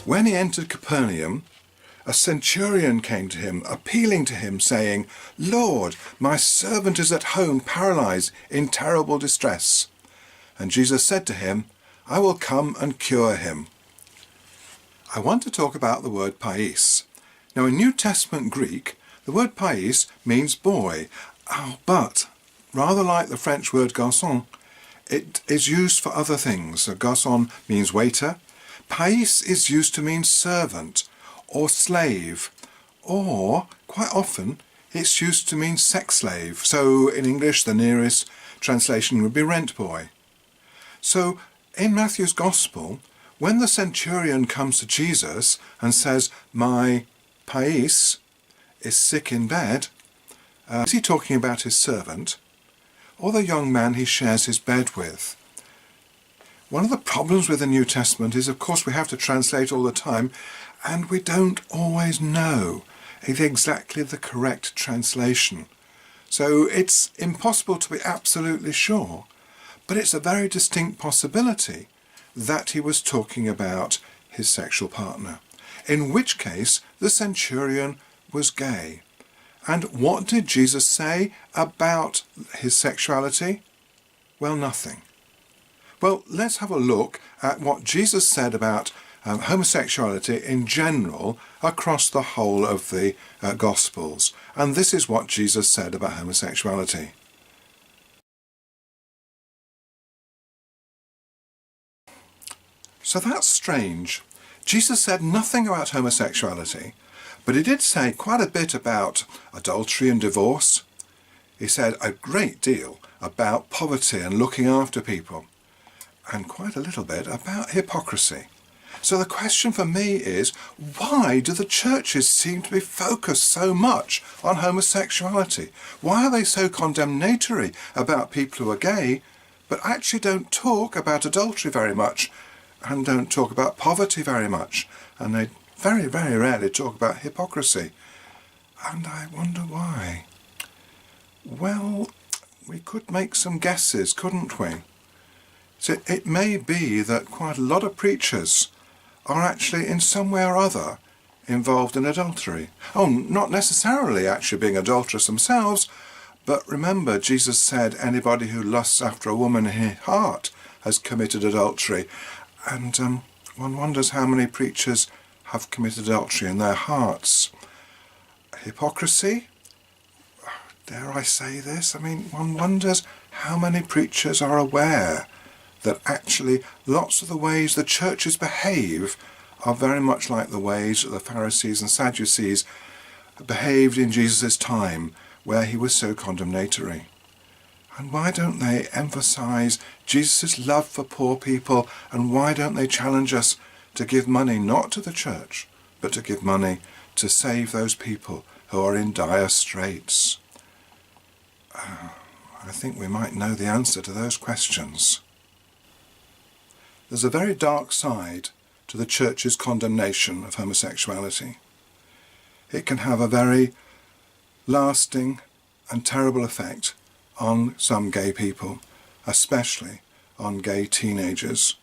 When he entered Capernaum, a centurion came to him, appealing to him, saying, "Lord, my servant is at home, paralyzed, in terrible distress." And Jesus said to him, "I will come and cure him." I want to talk about the word pais. Now, in New Testament Greek, the word pais means boy, but rather like the French word garçon, it is used for other things. Garçon means waiter. Pais is used to mean servant or slave, or quite often it's used to mean sex slave. So in English, the nearest translation would be rent boy. So in Matthew's Gospel, when the centurion comes to Jesus and says, "My pais is sick in bed," is he talking about his servant or the young man he shares his bed with? One of the problems with the New Testament is, of course, we have to translate all the time, and we don't always know exactly the correct translation. So it's impossible to be absolutely sure, but it's a very distinct possibility that he was talking about his sexual partner, in which case the centurion was gay. And what did Jesus say about his sexuality? Well, nothing. Well, let's have a look at what Jesus said about homosexuality in general across the whole of the Gospels. And this is what Jesus said about homosexuality. So that's strange. Jesus said nothing about homosexuality, but he did say quite a bit about adultery and divorce. He said a great deal about poverty and looking after people, and quite a little bit about hypocrisy. So the question for me is, why do the churches seem to be focused so much on homosexuality? Why are they so condemnatory about people who are gay, but actually don't talk about adultery very much, and don't talk about poverty very much, and they very, very rarely talk about hypocrisy? And I wonder why. Well, we could make some guesses, couldn't we? So it may be that quite a lot of preachers are actually in some way or other involved in adultery. Oh, not necessarily actually being adulterous themselves, but remember Jesus said anybody who lusts after a woman in his heart has committed adultery. And one wonders how many preachers have committed adultery in their hearts. Hypocrisy? Dare I say this? I mean, one wonders how many preachers are aware that actually lots of the ways the churches behave are very much like the ways that the Pharisees and Sadducees behaved in Jesus' time, where he was so condemnatory. And why don't they emphasize Jesus' love for poor people, and why don't they challenge us to give money not to the church, but to give money to save those people who are in dire straits? I think we might know the answer to those questions. There's a very dark side to the church's condemnation of homosexuality. It can have a very lasting and terrible effect on some gay people, especially on gay teenagers.